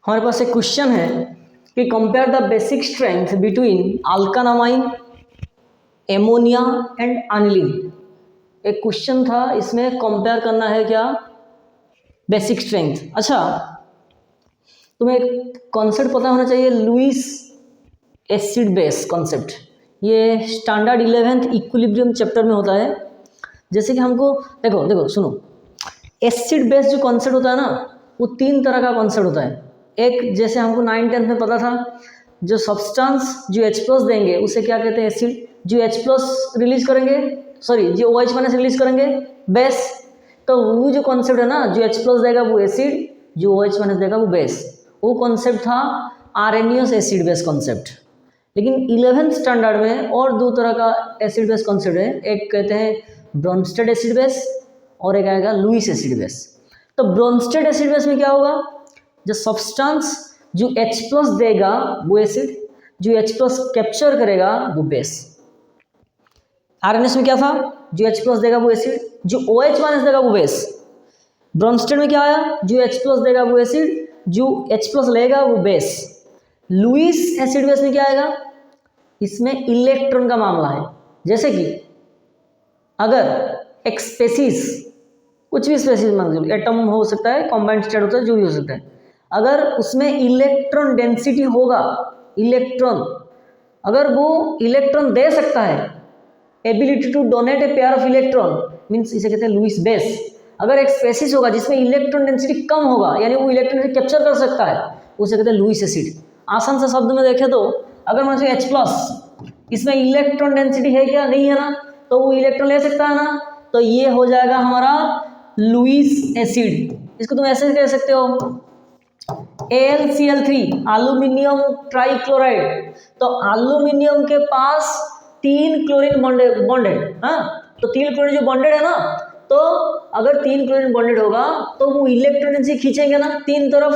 हमारे पास एक क्वेश्चन है कि compare the basic strength between alkanamine, ammonia and aniline. एक क्वेश्चन था, इसमें कंपेयर करना है क्या, बेसिक स्ट्रेंथ। अच्छा, तुम्हें एक कॉन्सेप्ट पता होना चाहिए, लुईस एसिड बेस कॉन्सेप्ट। ये स्टैंडर्ड 11th इक्विलिब्रियम चैप्टर में होता है। जैसे कि हमको देखो देखो सुनो, एसिड बेस जो कॉन्सेप्ट होता है ना, वो 3 तरह का कॉन्सेप्ट होता है। एक, जैसे हमको 9th-10th में पता था, जो सब्सटेंस जो H+ देंगे उसे क्या कहते हैं, एसिड। जो H+ रिलीज करेंगे, सॉरी जो OH- रिलीज करेंगे, बेस। तो वो जो कॉन्सेप्ट है ना, जो H+ देगा वो एसिड, जो OH- देगा वो बेस। वो कॉन्सेप्ट था आर्हेनियस एसिड बेस कॉन्सेप्ट। लेकिन 11th स्टैंडर्ड में और 2 तरह का एसिड बेस कॉन्सेप्ट है। एक कहते हैं ब्रोंस्टेड एसिड बेस और एक आएगा लुईस एसिड बेस। तो ब्रोंस्टेड एसिड बेस में क्या होगा, जो सब्सटेंस जो H+ देगा वो एसिड, जो H+ कैप्चर करेगा वो बेस। आरएनएस में क्या था, जो H+ देगा वो एसिड, जो OH- देगा वो बेस। ब्रोंस्टेड में क्या आया, जो H+ देगा वो एसिड, जो H+ लेगा वो बेस। लुईस एसिड बेस में क्या आएगा, इसमें इलेक्ट्रॉन का मामला है। जैसे कि अगर एक स्पेसीज, कुछ भी स्पेसीज मान लो, एटम हो सकता है, कॉम्बाइंड स्टेट होता है, जो भी हो सकता है, अगर उसमें इलेक्ट्रॉन डेंसिटी होगा, इलेक्ट्रॉन, अगर वो इलेक्ट्रॉन दे सकता है, ability to donate a pair of electron, means इसे कहते हैं लुईस बेस। अगर एक स्पेसीज होगा जिसमें इलेक्ट्रॉन डेंसिटी कम होगा, यानी वो इलेक्ट्रॉन कैप्चर कर सकता है, उसे कहते हैं लुईस एसिड। आसान से शब्द में देखें तो, अगर मान लो H+, इसमें इलेक्ट्रॉन डेंसिटी है क्या, नहीं है ना, तो वो इलेक्ट्रॉन ले सकता है ना, तो ये हो जाएगा हमारा लुईस एसिड। इसको तुम ऐसे कह सकते हो AlCl3, एल्यूमिनियम ट्राइक्लोराइड। तो एल्यूमिनियम के पास 3 क्लोरीन बॉन्डेड, हाँ, तो 3 क्लोरीन जो बॉन्डेड है ना, तो अगर 3 क्लोरीन बॉन्डेड होगा तो वो इलेक्ट्रॉन से खींचेंगे ना 3 तरफ।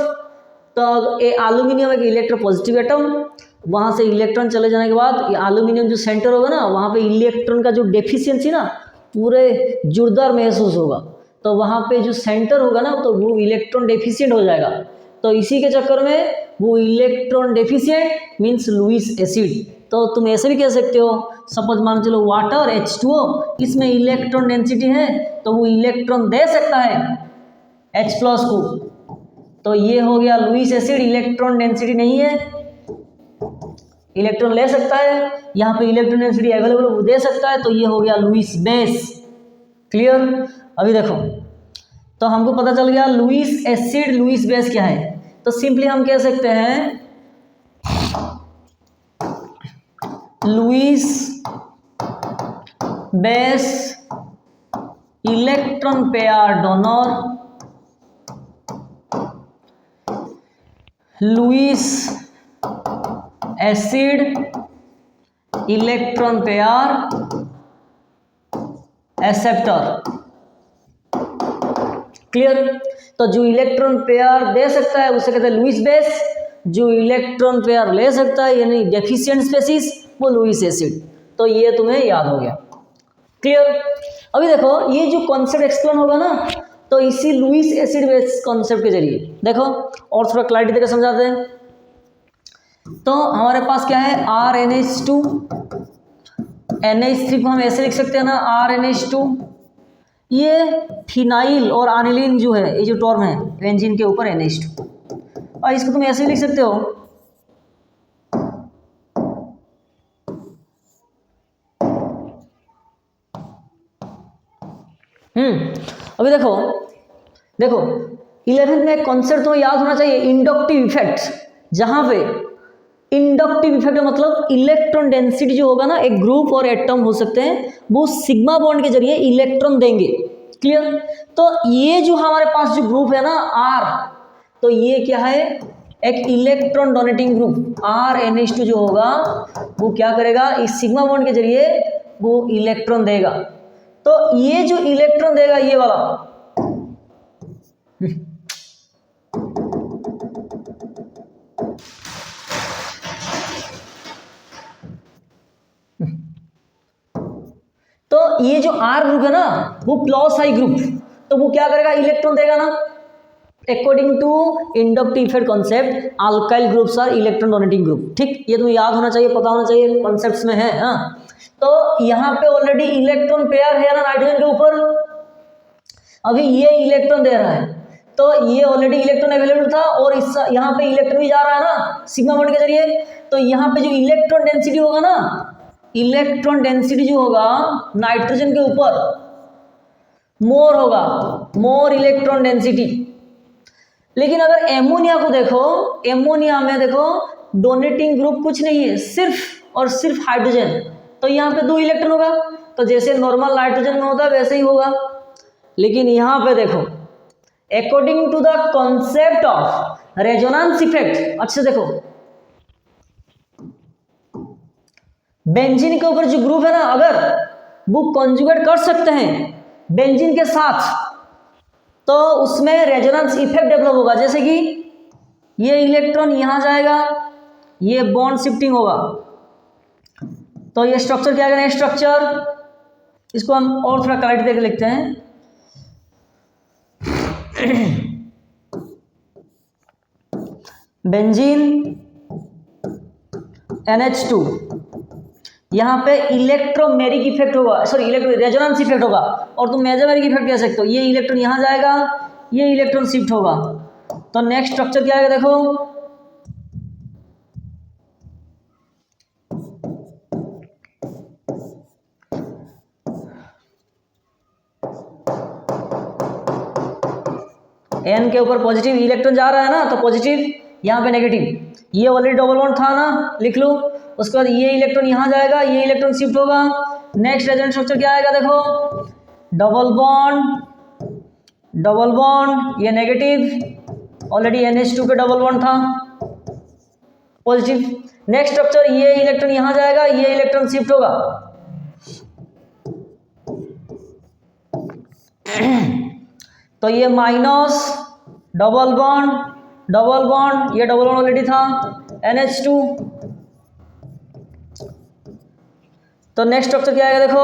तो ये एल्यूमिनियम एक इलेक्ट्रोपॉजिटिव एटम, वहाँ से इलेक्ट्रॉन चले जाने के बाद ये एल्यूमिनियम जो सेंटर होगा ना, वहाँ पे इलेक्ट्रॉन का जो डेफिशिएंसी ना पूरे जोरदार महसूस होगा। तो वहाँ पे जो सेंटर होगा ना, तो वो इलेक्ट्रॉन डेफिशिएंट हो जाएगा। तो इसी के चक्कर में वो electron deficient means Lewis acid. तो तुम ऐसे भी कह सकते हो, सपोज मान चलो वाटर H2O, इसमें इलेक्ट्रॉन डेंसिटी है, तो वो इलेक्ट्रॉन दे सकता है H+ को, तो ये हो गया लुईस एसिड। इलेक्ट्रॉन डेंसिटी नहीं है, इलेक्ट्रॉन ले सकता है, यहाँ पे इलेक्ट्रॉन डेंसिटी अवेलेबल वो दे सकता है, तो ये हो गया लुईस बेस। क्लियर। अभी देखो, तो हमको पता चल गया लुईस एसिड लुईस बेस क्या है। तो सिंपली हम कह सकते हैं Lewis base electron pair donor, Lewis acid electron pair acceptor. Clear. तो जो इलेक्ट्रॉन पेयर दे सकता है उसे कहते हैं लुईस बेस, जो इलेक्ट्रॉन पेयर ले सकता है यानी डेफिशिएंट स्पेसीज, वो लुईस एसिड। तो ये तुम्हें याद हो गया। क्लियर। अभी देखो, ये जो कॉन्सेप्ट एक्सप्लेन होगा ना, तो इसी लुईस एसिड बेस कॉन्सेप्ट के जरिए देखो और थोड़ा क्लैरिटी देकर समझाते हैं। तो हमारे पास क्या है, RnH2, NH3 को हम ऐसे लिख सकते हैं ना, RnH2। ये फिनाइल और एनिलीन जो है, ये जो टर्म है बेंजीन के ऊपर NH2, और इसको तुम ऐसे लिख सकते हो अभी देखो देखो 11th में एक कॉन्सेप्ट तुम्हें याद होना चाहिए, इंडक्टिव इफेक्ट। जहां पे इंडक्टिव इफेक्ट मतलब इलेक्ट्रॉन डेंसिटी जो होगा ना, एक ग्रुप और एटम हो सकते हैं, वो सिग्मा बॉन्ड के जरिए इलेक्ट्रॉन देंगे। क्लियर। तो ये जो हमारे पास जो ग्रुप है ना R, तो ये क्या है, एक इलेक्ट्रॉन डोनेटिंग ग्रुप। RnH2 जो होगा वो क्या करेगा, इस सिग्मा बॉन्ड के जरिए वो इलेक्ट्रॉन देगा। तो ये जो इलेक्ट्रॉन देगा, ये वाला, तो ये जो R ग्रुप है ना, वो प्लस आई ग्रुप, तो वो क्या करेगा, इलेक्ट्रॉन देगा ना according to inductive effect concept alkyl groups are electron donating group. ठीक, ये तुम्हें याद होना चाहिए, पता होना चाहिए, कॉन्सेप्ट्स में है। हाँ, तो यहाँ पे ऑलरेडी इलेक्ट्रॉन पेयर है ना नाइट्रोजन के ऊपर, अभी ये इलेक्ट्रॉन दे रहा है, तो ये ऑलरेडी इलेक्ट्रॉन अवेलेबल था और इस यहाँ पे इलेक्ट्रॉन भी जा रहा है ना सिग्मा बॉन्ड के जरिए, तो यहाँ पे जो इलेक्ट्रॉन डेंसिटी होगा ना, इलेक्ट्रॉन डेंसिटी जो होगा नाइट्रोजन के ऊपर मोर होगा, मोर इलेक्ट्रॉन डेंसिटी। लेकिन अगर एमोनिया को देखो, एमोनिया में देखो डोनेटिंग ग्रुप कुछ नहीं है, सिर्फ और सिर्फ हाइड्रोजन, तो यहाँ पे 2 इलेक्ट्रॉन होगा, तो जैसे नॉर्मल नाइट्रोजन में होता है वैसे ही होगा। लेकिन यहाँ पे देखो according to the concept of resonance effect, अच्छे देखो बेंजीन के ऊपर जो ग्रुप है ना, अगर वो कॉन्जुगेट कर सकते हैं बेंजीन के साथ, तो उसमें रेजोनेंस इफेक्ट डेवलप होगा। जैसे कि ये इलेक्ट्रॉन यहां जाएगा, ये बॉन्ड शिफ्टिंग होगा, तो ये स्ट्रक्चर क्या करें, स्ट्रक्चर इसको हम और थोड़ा क्लैरिटी देकर लिखते हैं। बेंजीन NH2, यहाँ पे इलेक्ट्रोमेरिक इफेक्ट होगा, सॉरी रेजोनेंस इफेक्ट होगा, और तुम मेसोमेरिक इफेक्ट कह सकते हो। ये इलेक्ट्रॉन यहाँ जाएगा, ये इलेक्ट्रॉन शिफ्ट होगा, तो नेक्स्ट स्ट्रक्चर क्या आएगा देखो, N के ऊपर पॉजिटिव इलेक्ट्रॉन जा रहा है ना, तो पॉजिटिव, यहाँ पे नेगेटिव, ये ऑलरेडी डबल बॉन्ड था ना, लिख लो। उसके बाद ये इलेक्ट्रॉन यहाँ जाएगा, ये इलेक्ट्रॉन शिफ्ट होगा, नेक्स्ट रेजोनेंस स्ट्रक्चर क्या आएगा देखो, डबल बॉन्ड, ये नेगेटिव, ऑलरेडी NH2 पे डबल बॉन्ड था, पॉजिटिव, नेक्स्ट स्ट्रक्चर ये इलेक्ट्रॉन यहाँ जाएगा, ये इलेक्ट्रॉन शिफ्ट होगा, तो ये माइनस, डबल बॉन्ड, ये डबल बॉन्ड ऑलरेडी था, NH2, तो नेक्स्ट स्ट्रक्चर क्या आएगा देखो,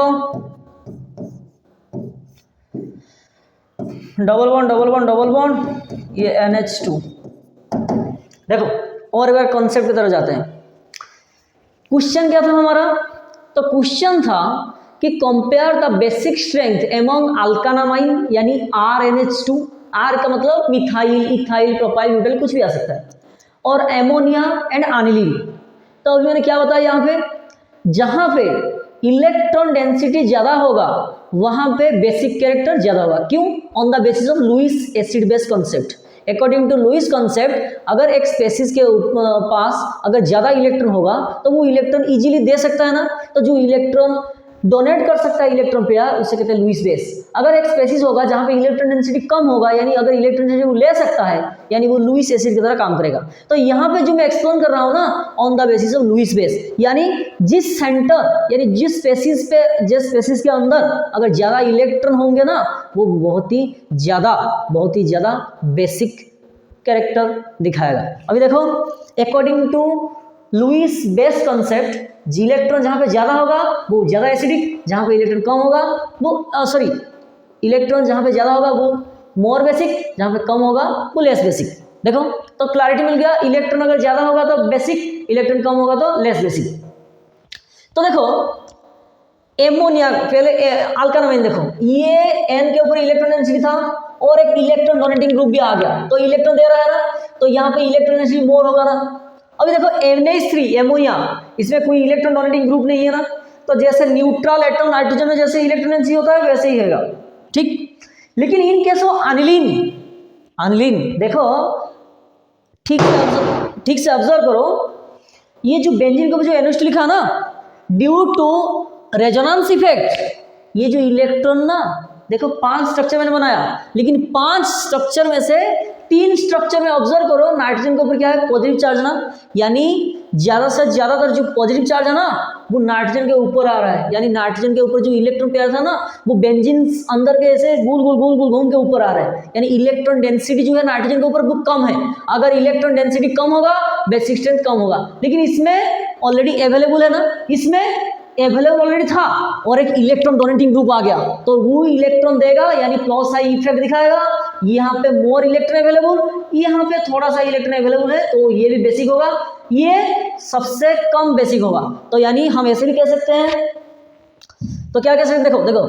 डबल बॉन्ड, ये NH2। देखो और एक बार कॉन्सेप्ट की तरफ जाते हैं। क्वेश्चन क्या था हमारा, तो क्वेश्चन था कि compare the basic strength among alkanamine यानी RNH2, R का मतलब मिथाइल, इथाइल, प्रोपाइल, ब्यूटाइल कुछ भी आ सकता है, और एमोनिया एंड एनिलीन। तो अभी मैंने क्या बताया, यहाँ पे जहाँ पे इलेक्ट्रॉन डेंसिटी ज़्यादा होगा वहाँ पे बेसिक कैरेक्टर ज़्यादा होगा। क्यों? On the basis of Lewis acid base concept. According to Lewis concept, अगर एक स्पेसिस के पास अगर ज़्यादा इलेक्ट्रॉन होगा तो वो इलेक्ट्रॉन इजीली दे सकता है ना, तो जो इलेक्ट्रॉन डोनेट कर सकता है इलेक्ट्रॉन पेयर, उसे कहते हैं लुईस बेस। अगर एक स्पेसिस होगा जहाँ पे इलेक्ट्रॉन डेंसिटी कम होगा, यानी अगर इलेक्ट्रॉन डेंसिटी वो ले सकता है, यानी वो लुईस एसिड की तरह काम करेगा। तो यहाँ पे जो मैं एक्सप्लेन कर रहा हूँ ना, on the basis of Lewis base, यानी जिस सेंटर यानी जिस स्पेसिस के अंदर अगर ज़्यादा इलेक्ट्रॉन होंगे ना, वो बहुत ही ज़्यादा बेसिक कैरेक्टर दिखाएगा। अभी देखो according to Lewis base concept, electron जहाँ पे ज़्यादा होगा वो ज़्यादा एसिडिक, जहाँ पे इलेक्ट्रॉन कम होगा वो इलेक्ट्रॉन जहाँ पे ज़्यादा होगा वो मोर बेसिक, जहाँ पे कम होगा वो लेस बेसिक। देखो तो क्लैरिटी मिल गया, इलेक्ट्रॉन अगर ज़्यादा होगा तो बेसिक, इलेक्ट्रॉन कम होगा तो लेस बेसिक। तो देखो एमोनिया, पहले अल्कानामाइन देखो, ये N के ऊपर इलेक्ट्रॉन डेंसिटी था और एक इलेक्ट्रॉन डोनेटिंग ग्रुप भी आ गया, तो इलेक्ट्रॉन दे रहा है ना, तो यहाँ पे इलेक्ट्रॉन डेंसिटी मोर होगा ना। अभी देखो NH3 एमोनिया, इसमें कोई इलेक्ट्रॉन डोनेटिंग ग्रुप नहीं है ना, तो जैसे न्यूट्रल एटम नाइट्रोजन में जैसे इलेक्ट्रॉन डेंसिटी होता है वैसे ही है, ठीक। लेकिन इन केस ऑफ अनिलीन देखो ठीक से ऑब्जर्व करो, ये जो बेंजीन का जो NH2 लिखा ना, ड्यू टू रेजोनेंस इफेक्ट, ये जो इलेक्ट्रॉन ना देखो 5 स्ट्रक्चर मैंने बनाया, लेकिन 5 स्ट्रक्चर में से 3 स्ट्रक्चर में ऑब्जर्व करो नाइट्रोजन के ऊपर क्या है, पॉजिटिव चार्ज ना, यानी ज़्यादा से ज़्यादातर जो पॉजिटिव चार्ज है ना वो नाइट्रोजन के ऊपर आ रहा है, यानी नाइट्रोजन के ऊपर जो इलेक्ट्रॉन पेयर था ना वो बेंजीन अंदर के ऐसे गोल गोल घूम के ऊपर आ रहा है, यानी इलेक्ट्रॉन डेंसिटी जो है नाइट्रोजन के ऊपर वो कम है। अगर इलेक्ट्रॉन डेंसिटी कम होगा बेसिक स्ट्रेंथ कम होगा, लेकिन इसमें ऑलरेडी अवेलेबल है ना, इसमें अवेलेबल ऑलरेडी था और एक इलेक्ट्रॉन डोनेटिंग ग्रुप आ गया, तो वो इलेक्ट्रॉन देगा यानी प्लस आई इफेक्ट दिखाएगा, यहाँ पे मोर इलेक्ट्रॉन अवेलेबल, यहाँ पे थोड़ा सा इलेक्ट्रॉन अवेलेबल है, तो ये भी बेसिक होगा, ये सबसे कम बेसिक होगा। तो यानी हम ऐसे भी कह सकते हैं, तो क्या कह सकते हैं, देखो देखो,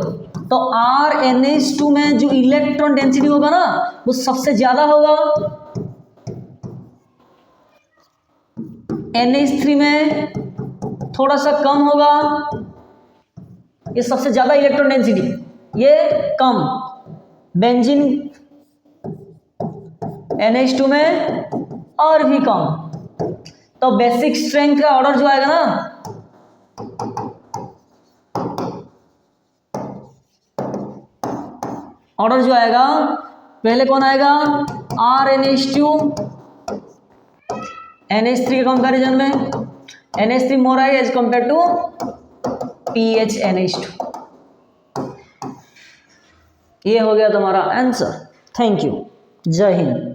तो RnH2 में जो इलेक्ट्रॉन डेंसिटी होगा ना वो सबसे ज्यादा होगा, NH3 में थोड़ा सा कम होगा, ये सबसे ज्यादा इलेक्ट्रॉन डेंसिटी, ये कम, बेंजीन NH2 में और भी कम। तो बेसिक स्ट्रेंथ का ऑर्डर जो आएगा ना, ऑर्डर जो आएगा पहले कौन आएगा, RnH2 NH3 के कंपैरिजन में NH3 मोर आएगा एज कंपेयर टू PHNH2। ये हो गया तुम्हारा आंसर। थैंक यू, जय हिंद।